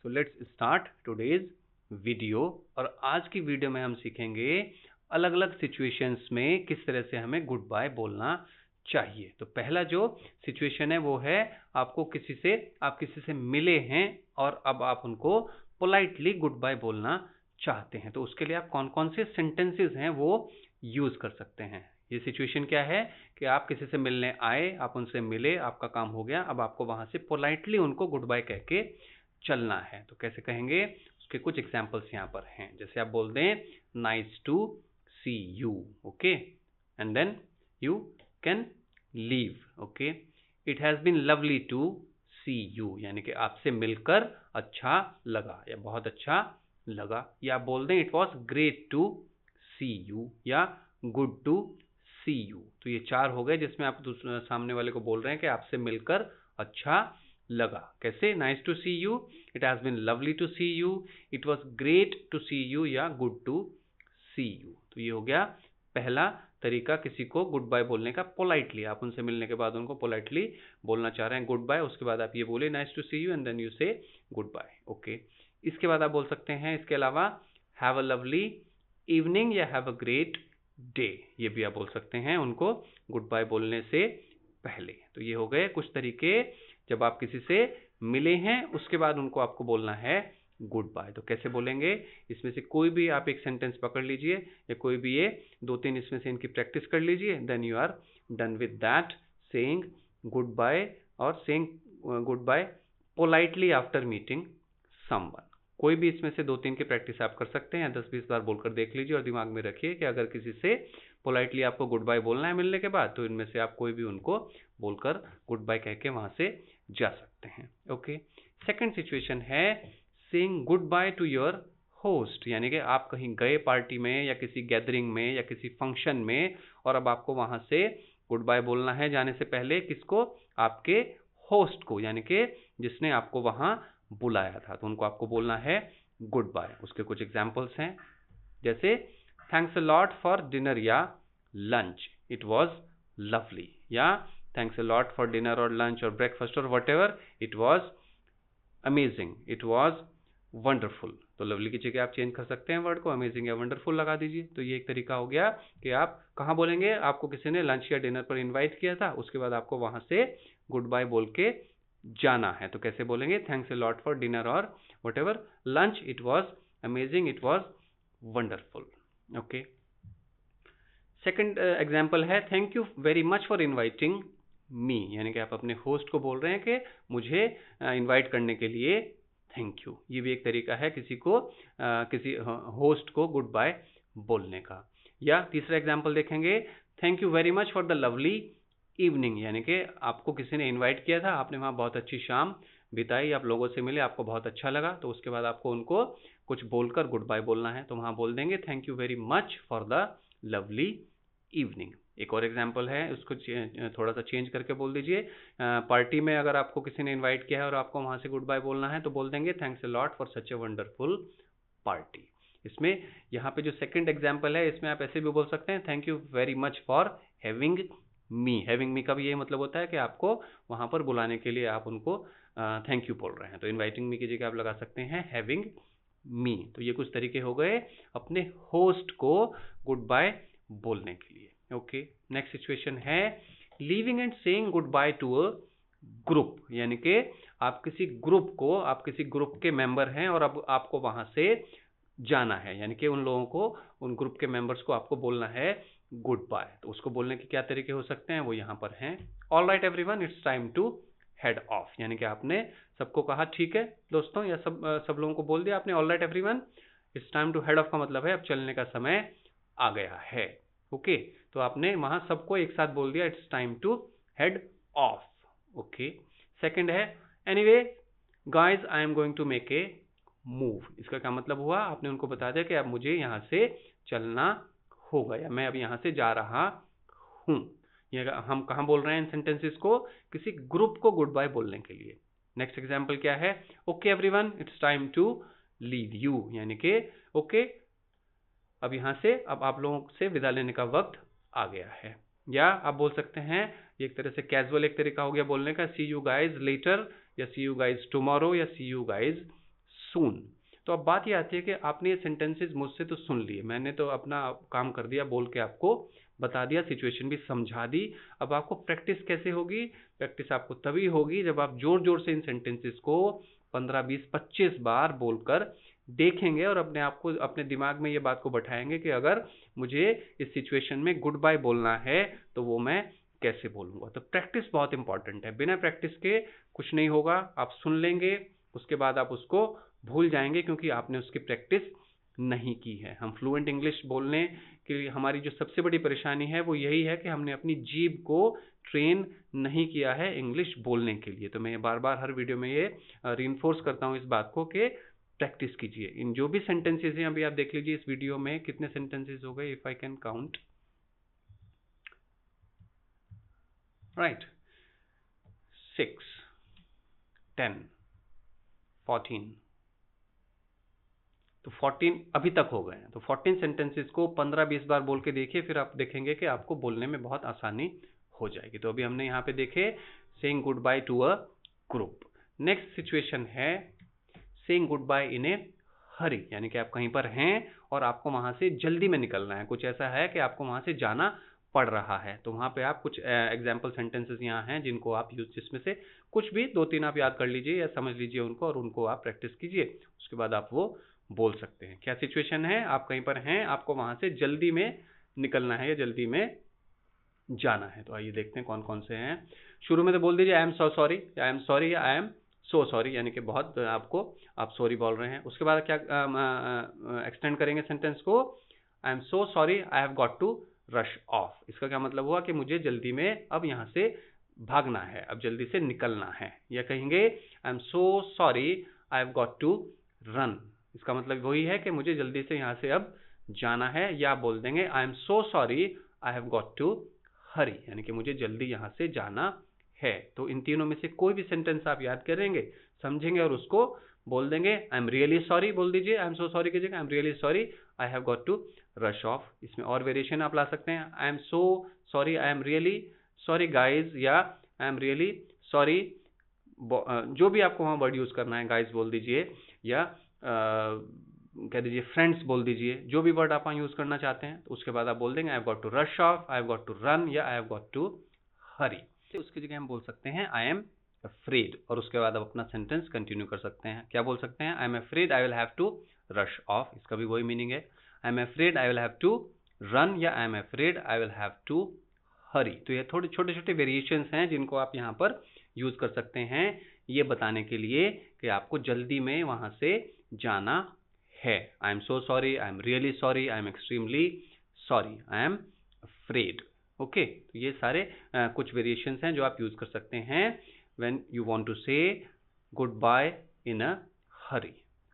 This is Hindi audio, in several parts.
So let's start today's video. और आज की वीडियो में हम सीखेंगे अलग अलग सिचुएशंस में किस तरह से हमें गुड बाय बोलना चाहिए। तो पहला जो सिचुएशन है वो है आप किसी से मिले हैं और अब आप उनको पोलाइटली गुड बाय बोलना चाहते हैं। तो उसके लिए आप कौन कौन से सेंटेंसेस हैं वो यूज कर सकते हैं। ये सिचुएशन क्या है कि आप किसी से मिलने आए, आप उनसे मिले, आपका काम हो गया, अब आपको वहां से पोलाइटली उनको गुड बाय कह के चलना है। तो कैसे कहेंगे उसके कुछ एग्जांपल्स यहाँ पर हैं। जैसे आप बोल दें nice to see you, okay, and then you can leave, okay. It has been lovely to see you, यानी कि आपसे मिलकर अच्छा लगा या बहुत अच्छा लगा। या आप बोल दें it was great to see you या गुड टू सी यू। तो ये चार हो गए जिसमें आप सामने वाले को बोल रहे हैं कि आपसे मिलकर अच्छा लगा। कैसे? Nice to see you, it has been lovely to see you, it was great to see you या गुड टू सी यू। तो ये हो गया पहला तरीका किसी को गुड बाय बोलने का पोलाइटली। आप उनसे मिलने के बाद उनको पोलाइटली बोलना चाह रहे हैं गुड बाय, उसके बाद आप ये बोले nice to see you and then you say goodbye, okay. इसके बाद आप बोल सकते हैं इसके अलावा हैव अ लवली इवनिंग या हैव अ ग्रेट डे, ये भी आप बोल सकते हैं उनको गुड बाय बोलने से पहले। तो ये हो गए कुछ तरीके जब आप किसी से मिले हैं उसके बाद उनको आपको बोलना है गुड बाय। तो कैसे बोलेंगे? इसमें से कोई भी आप एक सेंटेंस पकड़ लीजिए या कोई भी ये दो तीन इसमें से इनकी प्रैक्टिस कर लीजिए, then you are done with that saying goodbye और saying goodbye politely after meeting someone. कोई भी इसमें से दो तीन की प्रैक्टिस आप कर सकते हैं, 10-20 बार बोलकर देख लीजिए और दिमाग में रखिए कि अगर किसी से पोलाइटली आपको गुड बाय बोलना है मिलने के बाद तो इनमें से आप कोई भी उनको बोलकर गुड बाय कह के वहां से जा सकते हैं, ओके। सेकंड सिचुएशन है saying goodbye to your host, यानी कि आप कहीं गए पार्टी में या किसी गैदरिंग में या किसी फंक्शन में और अब आपको वहां से गुड बाय बोलना है जाने से पहले। किसको? आपके होस्ट को, यानी कि जिसने आपको वहां बुलाया था। तो उनको आपको बोलना है गुड बाय। उसके कुछ एग्जांपल्स हैं जैसे thanks a lot for dinner या लंच, इट वाज लवली, या thanks a lot for dinner और लंच और ब्रेकफास्ट और whatever, it was amazing, it was wonderful. तो लवली की जगह आप चेंज कर सकते हैं वर्ड को, अमेजिंग या वंडरफुल लगा दीजिए। तो ये एक तरीका हो गया कि आप कहाँ बोलेंगे, आपको किसी ने लंच या डिनर पर इन्वाइट किया था, उसके बाद आपको वहां से गुड बाय बोल के जाना है। तो कैसे बोलेंगे? Thanks a lot for dinner और whatever lunch, it was amazing, it was wonderful, okay. Second example है thank you very much for inviting me, यानी कि आप अपने होस्ट को बोल रहे हैं कि मुझे इनवाइट करने के लिए थैंक यू। ये भी एक तरीका है किसी होस्ट को गुड बाय बोलने का। या तीसरा एग्जांपल देखेंगे thank you very much for the lovely evening, यानी कि आपको किसी ने इनवाइट किया था, आपने वहाँ बहुत अच्छी शाम बिताई, आप लोगों से मिले, आपको बहुत अच्छा लगा, तो उसके बाद आपको उनको कुछ बोलकर गुड बाय बोलना है। तो वहाँ बोल देंगे thank you very much for the lovely evening. एक और एग्जांपल है, उसको थोड़ा सा चेंज करके बोल दीजिए। पार्टी में अगर आपको किसी ने इनवाइट किया है और आपको वहाँ से गुड बाय बोलना है तो बोल देंगे thanks a lot for such a wonderful party. इसमें यहाँ पे जो सेकंड एग्जांपल है इसमें आप ऐसे भी बोल सकते हैं thank you very much for having me. Having me का भी यही मतलब होता है कि आपको वहां पर बुलाने के लिए आप उनको थैंक यू बोल रहे हैं। तो इनवाइटिंग मी की जगह आप लगा सकते हैं हैविंग मी। तो ये कुछ तरीके हो गए अपने होस्ट को गुड बाय बोलने के लिए, ओके। नेक्स्ट सिचुएशन है leaving and saying goodbye to a group, यानी कि आप किसी ग्रुप के मेंबर हैं और अब आपको वहां से जाना है, यानी कि उन लोगों को, उन ग्रुप के मेंबर्स को आपको बोलना है गुड बाय। तो उसको बोलने के क्या तरीके हो सकते हैं वो यहाँ पर हैं। All right everyone, it's time to head off, यानी कि आपने सबको कहा ठीक है दोस्तों, या सब लोगों को बोल दिया आपने all right everyone, it's time to head off का मतलब है अब चलने का समय आ गया है, ओके। तो आपने वहां सबको एक साथ बोल दिया it's time to head off, okay. Second है anyway guys I am going to make a move. इसका क्या मतलब हुआ? आपने उनको बता दिया कि अब मुझे यहाँ से चलना होगा या मैं अब यहाँ से जा रहा हूँ। ये हम कहाँ बोल रहे हैं इन सेंटेंसेस को? किसी ग्रुप को गुड बाय बोलने के लिए। नेक्स्ट एग्जांपल क्या है? Okay everyone, it's time to leave you, यानी कि ओके अब यहाँ से अब आप लोगों से विदा लेने का वक्त आ गया है। या आप बोल सकते हैं एक तरह से कैजुअल एक तरीका हो गया बोलने का, सी यू गाइज लेटर या सी यू गाइज टुमारो या सी यू गाइज सून। तो अब बात ये आती है कि आपने ये सेंटेंसेस मुझसे तो सुन लिए, मैंने तो अपना काम कर दिया, बोल के आपको बता दिया, सिचुएशन भी समझा दी। अब आपको प्रैक्टिस कैसे होगी? प्रैक्टिस आपको तभी होगी जब आप जोर जोर से इन सेंटेंसेस को 15, 20, 25 बार बोलकर देखेंगे और अपने आप को, अपने दिमाग में ये बात को बैठाएंगे कि अगर मुझे इस सिचुएशन में गुड बाय बोलना है तो वो मैं कैसे बोलूंगा। तो प्रैक्टिस बहुत इंपॉर्टेंट है, बिना प्रैक्टिस के कुछ नहीं होगा। आप सुन लेंगे, उसके बाद आप उसको भूल जाएंगे क्योंकि आपने उसकी प्रैक्टिस नहीं की है। हम फ्लुएंट इंग्लिश बोलने के लिए हमारी जो सबसे बड़ी परेशानी है वो यही है कि हमने अपनी जीभ को ट्रेन नहीं किया है इंग्लिश बोलने के लिए। तो मैं बार बार हर वीडियो में ये रीइंफोर्स करता हूँ इस बात को कि प्रैक्टिस कीजिए। इन जो भी सेंटेंसेस हैं अभी आप देख लीजिए इस वीडियो में कितने सेंटेंसेस हो गए, if I can count, right, 6, 10, 14, तो 14 अभी तक हो गए हैं। तो 14 सेंटेंसेस को 15-20 बार बोल के देखिए, फिर आप देखेंगे कि आपको बोलने में बहुत आसानी हो जाएगी। तो अभी हमने यहाँ पे देखे saying goodbye to a group. Next situation है saying goodbye in a hurry, यानी कि आप कहीं पर हैं और आपको वहां से जल्दी में निकलना है। कुछ ऐसा है कि आपको वहां से जाना पड़ रहा है, तो वहां पे आप कुछ एग्जाम्पल सेंटेंसेस यहाँ हैं जिनको आप यूज, जिसमें से कुछ भी 2-3 आप याद कर लीजिए या समझ लीजिए उनको और उनको आप प्रैक्टिस कीजिए, उसके बाद आप वो बोल सकते हैं। क्या सिचुएशन है? आप कहीं पर हैं, आपको वहां से जल्दी में निकलना है या जल्दी में जाना है। तो आइए देखते हैं कौन कौन से हैं। शुरू में तो बोल दीजिए आई am so sorry, I am sorry या आई एम सो सॉरी, यानी कि बहुत आपको आप सॉरी बोल रहे हैं। उसके बाद क्या एक्सटेंड करेंगे सेंटेंस को, I am so sorry I have got to rush off. इसका क्या मतलब हुआ कि मुझे जल्दी में अब यहाँ से भागना है, अब जल्दी से निकलना है। या कहेंगे I am so sorry I have got to run, इसका मतलब वही है कि मुझे जल्दी से यहाँ से अब जाना है। या बोल देंगे I am so sorry I have got to hurry, यानी कि मुझे जल्दी यहाँ से जाना है। तो इन तीनों में से कोई भी सेंटेंस आप याद करेंगे, समझेंगे और उसको बोल देंगे। आई एम रियली सॉरी बोल दीजिए, आई एम सो सॉरी की जगह I am really sorry I have got to rush off. इसमें और वेरिएशन आप ला सकते हैं, I am so sorry I am really sorry guys, या आई एम रियली सॉरी, जो भी आपको वहाँ वर्ड यूज करना है, गाइज बोल दीजिए या कह दीजिए फ्रेंड्स बोल दीजिए, जो भी वर्ड आप यूज करना चाहते हैं। तो उसके बाद आप बोल देंगे I have got to rush off, I have got to run या I have got to hurry. उसकी जगह हम बोल सकते हैं आई एम अफ्रेड, और उसके बाद आप अपना सेंटेंस कंटिन्यू कर सकते हैं। क्या बोल सकते हैं? I am afraid I will have to rush off, इसका भी वही मीनिंग है। I am afraid I will have to run या I am afraid I will have to hurry. तो ये थोड़े छोटे छोटे वेरिएशंस हैं जिनको आप यहाँ पर यूज कर सकते हैं, ये बताने के लिए कि आपको जल्दी में वहां से जाना है। I am so sorry, I am really sorry, I am extremely sorry, I am afraid. Okay, तो ये सारे कुछ वेरिएशंस हैं जो आप यूज कर सकते हैं व्हेन यू वांट टू से गुड बाय इन अ हरी।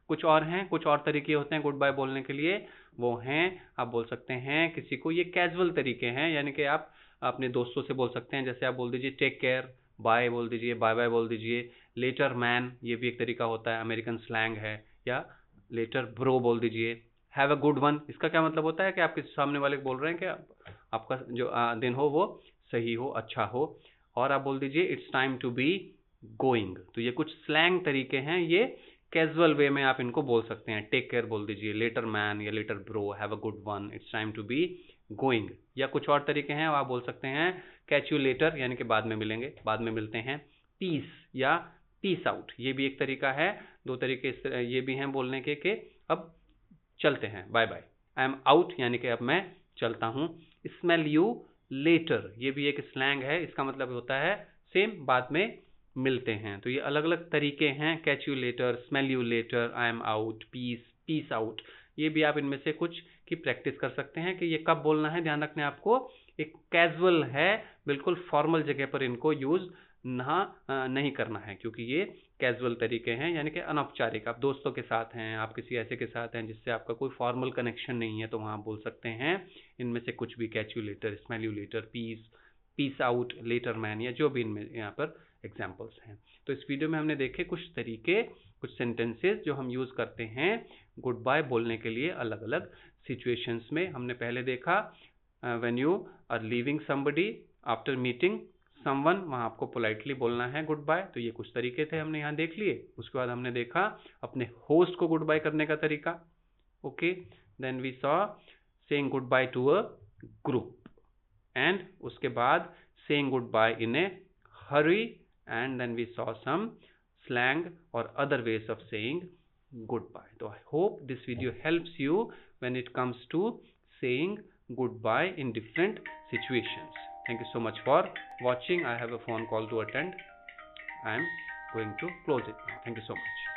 कुछ और हैं, कुछ और तरीके होते हैं गुड बाय बोलने के लिए, वो हैं आप बोल सकते हैं किसी को, ये कैजुअल तरीके हैं, यानी कि आप अपने दोस्तों से बोल सकते हैं। जैसे आप बोल दीजिए टेक केयर, बाय बोल दीजिए, बाय बाय बोल दीजिए, लेटर मैन, ये भी एक तरीका होता है, अमेरिकन स्लैंग है। या लेटर ब्रो बोल दीजिए, हैव अ गुड वन, इसका क्या मतलब होता है कि आप किसी सामने वाले को बोल रहे हैं कि आपका जो दिन हो वो सही हो, अच्छा हो। और आप बोल दीजिए it's time to be going. तो ये कुछ स्लैंग तरीके हैं, ये कैजुअल वे में आप इनको बोल सकते हैं। टेक केयर बोल दीजिए, लेटर मैन या later bro, have a good one, it's time to be going. या कुछ और तरीके हैं, आप बोल सकते हैं कैच यू लेटर, यानी कि बाद में मिलेंगे, बाद में मिलते हैं। पीस या पीस आउट, ये भी एक तरीका है। दो तरीके ये भी हैं बोलने के कि अब चलते हैं, bye bye. I am out, यानी कि अब मैं चलता हूं। स्मेल यू लेटर, ये भी एक स्लैंग है, इसका मतलब होता है सेम, बाद में मिलते हैं। तो ये अलग अलग तरीके हैं, catch you later, smell you later, I am out, peace, peace out. ये भी आप इनमें से कुछ की प्रैक्टिस कर सकते हैं कि ये कब बोलना है। ध्यान रखना आपको, एक कैजुअल है, बिल्कुल फॉर्मल जगह पर इनको यूज नहीं करना है, क्योंकि ये कैजुअल तरीके हैं, यानी कि अनौपचारिक। आप दोस्तों के साथ हैं, आप किसी ऐसे के साथ हैं जिससे आपका कोई फॉर्मल कनेक्शन नहीं है, तो वहाँ बोल सकते हैं इनमें से कुछ भी, catch you later, smell you later, peace, peace out, later man, या जो भी इनमें यहाँ पर एग्जाम्पल्स हैं। तो इस वीडियो में हमने देखे कुछ तरीके, कुछ सेंटेंसेस जो हम यूज करते हैं गुड बाय बोलने के लिए अलग अलग सिचुएशंस में। हमने पहले देखा when you are leaving somebody after meeting someone, वहाँ आपको पोलाइटली बोलना है गुड बाय। तो ये कुछ तरीके थे हमने यहाँ देख लिए। उसके बाद हमने देखा अपने होस्ट को गुड बाय करने का तरीका। Okay, then we saw saying goodbye to a group, and उसके बाद saying goodbye in a hurry, and then we saw some slang or other ways of saying goodbye. So I hope this video helps you when it comes to saying goodbye in different situations. Thank you so much for watching. I have a phone call to attend. I am going to close it now. Thank you so much.